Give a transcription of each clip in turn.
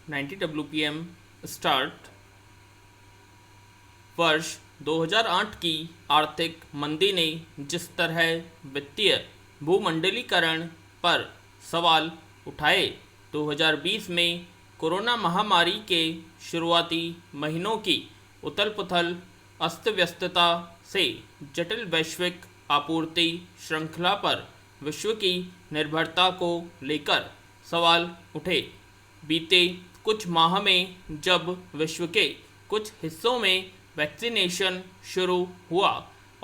90 WPM start. वर्ष 2008 की आर्थिक मंदी ने जिस तरह वित्तीय भूमंडलीकरण पर सवाल उठाए, 2020 में कोरोना महामारी के शुरुआती महीनों की उथल-पुथल, अस्त-व्यस्तता से जटिल वैश्विक आपूर्ति श्रृंखला पर विश्व की निर्भरता को लेकर सवाल उठे। बीते कुछ माह में जब विश्व के कुछ हिस्सों में वैक्सीनेशन शुरू हुआ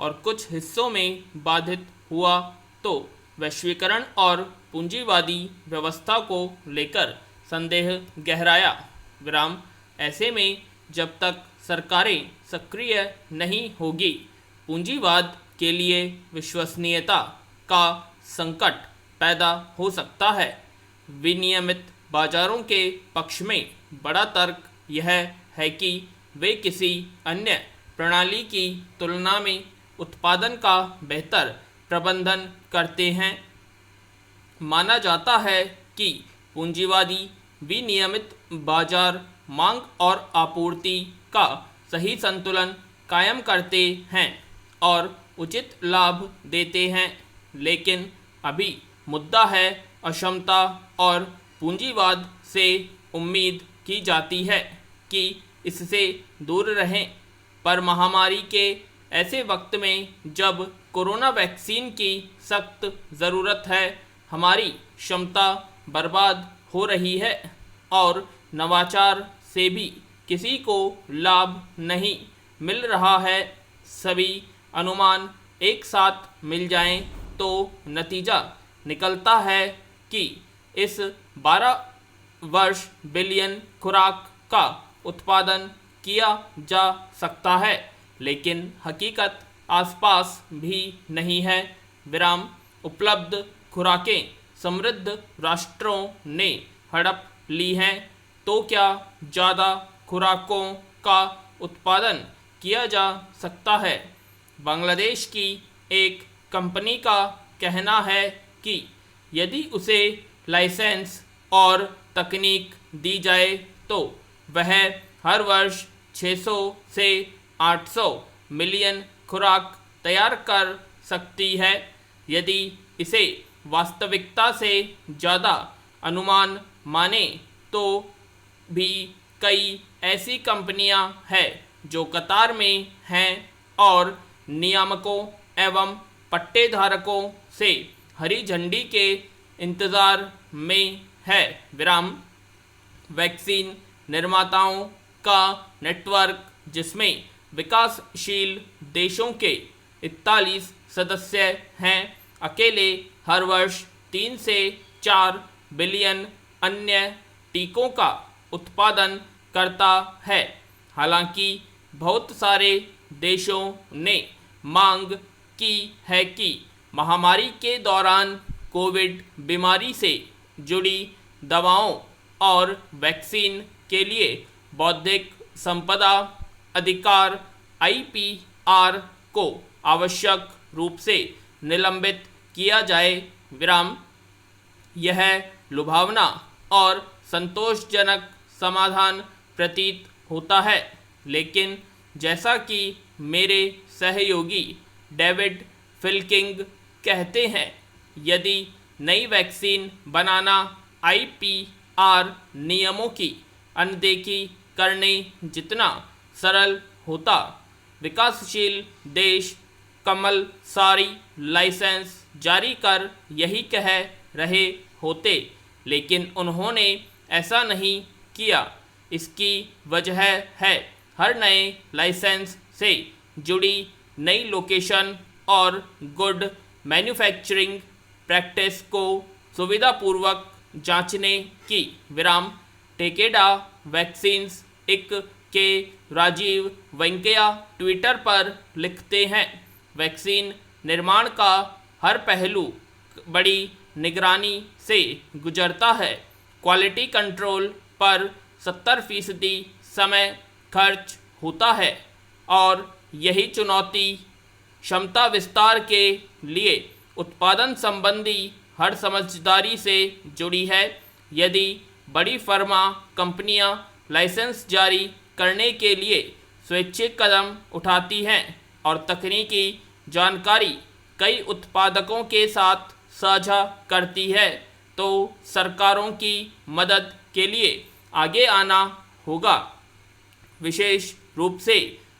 और कुछ हिस्सों में बाधित हुआ, तो वैश्वीकरण और पूंजीवादी व्यवस्था को लेकर संदेह गहराया। विराम ऐसे में जब तक सरकारें सक्रिय नहीं होगी, पूंजीवाद के लिए विश्वसनीयता का संकट पैदा हो सकता है। विनियमित बाजारों के पक्ष में बड़ा तर्क यह है कि वे किसी अन्य प्रणाली की तुलना में उत्पादन का बेहतर प्रबंधन करते हैं। माना जाता है कि पूंजीवादी विनियमित बाजार मांग और आपूर्ति का सही संतुलन कायम करते हैं और उचित लाभ देते हैं, लेकिन अभी मुद्दा है अक्षमता और पूंजीवाद से उम्मीद की जाती है कि इससे दूर रहें। पर महामारी के ऐसे वक्त में जब कोरोना वैक्सीन की सख्त ज़रूरत है, हमारी क्षमता बर्बाद हो रही है और नवाचार से भी किसी को लाभ नहीं मिल रहा है। सभी अनुमान एक साथ मिल जाएं तो नतीजा निकलता है कि इस 12 वर्ष बिलियन खुराक का उत्पादन किया जा सकता है, लेकिन हकीकत आसपास भी नहीं है। विराम उपलब्ध खुराकें समृद्ध राष्ट्रों ने हड़प ली हैं, तो क्या ज़्यादा खुराकों का उत्पादन किया जा सकता है? बांग्लादेश की एक कंपनी का कहना है कि यदि उसे लाइसेंस और तकनीक दी जाए तो वह हर वर्ष 600 से 800 मिलियन खुराक तैयार कर सकती है। यदि इसे वास्तविकता से ज़्यादा अनुमान माने तो भी कई ऐसी कंपनियां हैं जो कतार में हैं और नियामकों एवं पट्टेधारकों से हरी झंडी के इंतज़ार में है। विराम वैक्सीन निर्माताओं का नेटवर्क, जिसमें विकासशील देशों के 41 सदस्य हैं, अकेले हर वर्ष 3 से 4 बिलियन अन्य टीकों का उत्पादन करता है। हालांकि बहुत सारे देशों ने मांग की है कि महामारी के दौरान कोविड बीमारी से जुड़ी दवाओं और वैक्सीन के लिए बौद्धिक संपदा अधिकार IPR को आवश्यक रूप से निलंबित किया जाए। विराम यह लुभावना और संतोषजनक समाधान प्रतीत होता है, लेकिन जैसा कि मेरे सहयोगी डेविड फिल्किंग कहते हैं, यदि नई वैक्सीन बनाना IPR नियमों की अनदेखी करने जितना सरल होता, विकासशील देश कमल सारी लाइसेंस जारी कर यही कह रहे होते, लेकिन उन्होंने ऐसा नहीं किया। इसकी वजह है हर नए लाइसेंस से जुड़ी नई लोकेशन और गुड मैन्युफैक्चरिंग प्रैक्टिस को सुविधापूर्वक जांचने की। विराम टेकेडा वैक्सीन्स इक के राजीव वेंकैया ट्विटर पर लिखते हैं, वैक्सीन निर्माण का हर पहलू बड़ी निगरानी से गुजरता है। क्वालिटी कंट्रोल पर 70% समय खर्च होता है और यही चुनौती क्षमता विस्तार के लिए उत्पादन संबंधी हर समझदारी से जुड़ी है। यदि बड़ी फार्मा कंपनियां लाइसेंस जारी करने के लिए स्वैच्छिक कदम उठाती हैं और तकनीकी जानकारी कई उत्पादकों के साथ साझा करती है, तो सरकारों की मदद के लिए आगे आना होगा। विशेष रूप से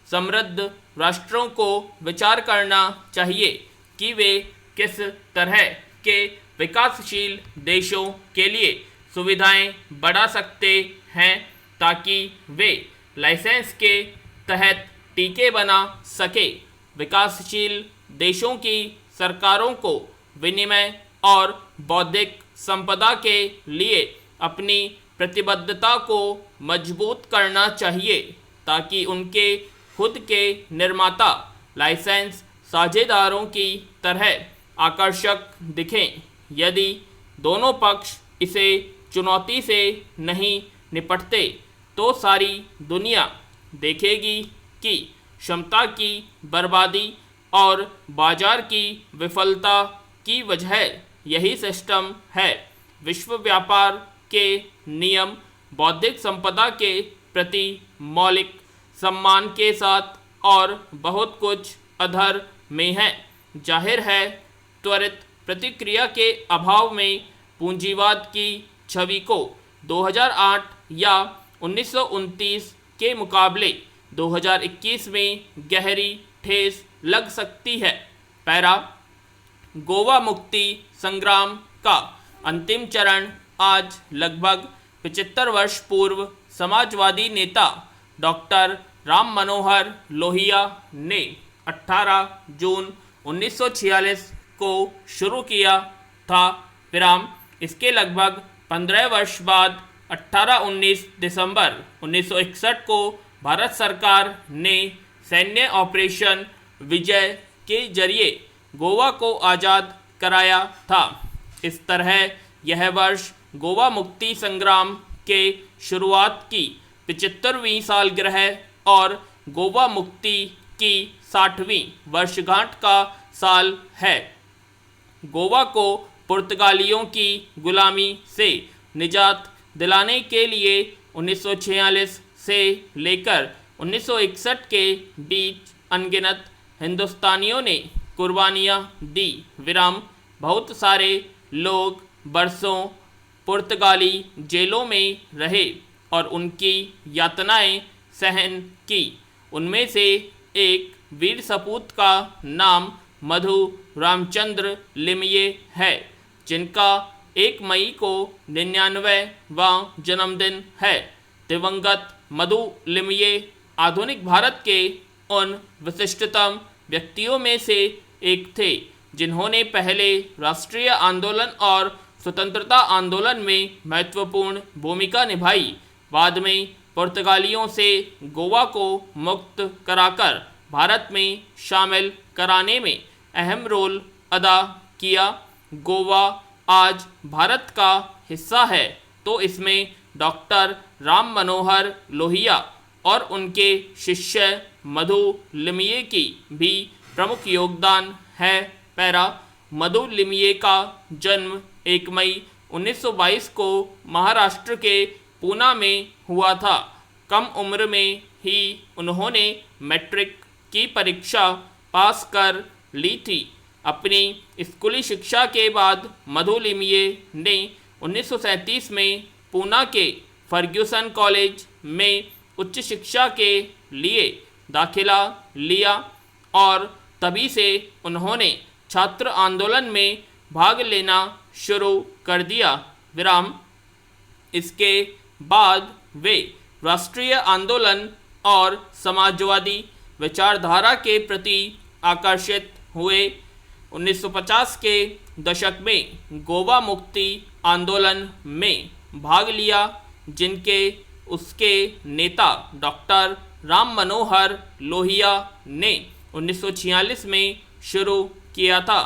समृद्ध राष्ट्रों को विचार करना चाहिए कि वे किस तरह के विकासशील देशों के लिए सुविधाएं बढ़ा सकते हैं ताकि वे लाइसेंस के तहत टीके बना सके। विकासशील देशों की सरकारों को विनिमय और बौद्धिक संपदा के लिए अपनी प्रतिबद्धता को मजबूत करना चाहिए ताकि उनके खुद के निर्माता लाइसेंस साझेदारों की तरह आकर्षक दिखें। यदि दोनों पक्ष इसे चुनौती से नहीं निपटते तो सारी दुनिया देखेगी कि क्षमता की बर्बादी और बाजार की विफलता की वजह यही सिस्टम है। विश्व व्यापार के नियम बौद्धिक संपदा के प्रति मौलिक सम्मान के साथ और बहुत कुछ अधर में है। जाहिर है, त्वरित प्रतिक्रिया के अभाव में पूंजीवाद की छवि को 2008 या 1929 के मुकाबले 2021 में गहरी ठेस लग सकती है। पैरा गोवा मुक्ति संग्राम का अंतिम चरण आज लगभग 75 वर्ष पूर्व समाजवादी नेता डॉक्टर राम मनोहर लोहिया ने 18 जून 1946 को शुरू किया था। विराम इसके लगभग 15 वर्ष बाद 18-19 दिसंबर 1961 को भारत सरकार ने सैन्य ऑपरेशन विजय के जरिए गोवा को आज़ाद कराया था। इस तरह यह वर्ष गोवा मुक्ति संग्राम के शुरुआत की 75वीं सालगिरह और गोवा मुक्ति की 60वीं वर्षगांठ का साल है। गोवा को पुर्तगालियों की गुलामी से निजात दिलाने के लिए 1946 से लेकर 1961 के बीच अनगिनत हिंदुस्तानियों ने कुर्बानियाँ दी। विराम बहुत सारे लोग बरसों पुर्तगाली जेलों में रहे और उनकी यातनाएं सहन की। उनमें से एक वीर सपूत का नाम मधु रामचंद्र लिमये है, जिनका 1 मई को 99वां जन्मदिन है। दिवंगत मधु लिमये आधुनिक भारत के उन विशिष्टतम व्यक्तियों में से एक थे जिन्होंने पहले राष्ट्रीय आंदोलन और स्वतंत्रता आंदोलन में महत्वपूर्ण भूमिका निभाई। बाद में पुर्तगालियों से गोवा को मुक्त कराकर भारत में शामिल कराने में अहम रोल अदा किया। गोवा आज भारत का हिस्सा है, तो इसमें डॉक्टर राम मनोहर लोहिया और उनके शिष्य मधु लिमये की भी प्रमुख योगदान है। पैरा मधु लिमये का जन्म 1 मई 1922 को महाराष्ट्र के पूना में हुआ था। कम उम्र में ही उन्होंने मैट्रिक की परीक्षा पास कर ली थी। अपनी स्कूली शिक्षा के बाद मधु लिमये ने 1937 में पूना के फर्ग्यूसन कॉलेज में उच्च शिक्षा के लिए दाखिला लिया और तभी से उन्होंने छात्र आंदोलन में भाग लेना शुरू कर दिया। विराम इसके बाद वे राष्ट्रीय आंदोलन और समाजवादी विचारधारा के प्रति आकर्षित हुए। 1950 के दशक में गोवा मुक्ति आंदोलन में भाग लिया, जिनके उसके नेता डॉक्टर राम मनोहर लोहिया ने 1946 में शुरू किया था।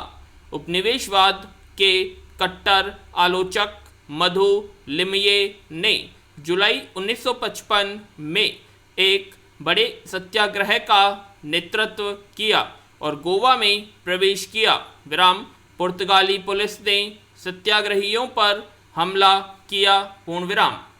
उपनिवेशवाद के कट्टर आलोचक मधु लिमये ने जुलाई 1955 में एक बड़े सत्याग्रह का नेतृत्व किया और गोवा में प्रवेश किया। विराम पुर्तगाली पुलिस ने सत्याग्रहियों पर हमला किया, पूर्ण विराम।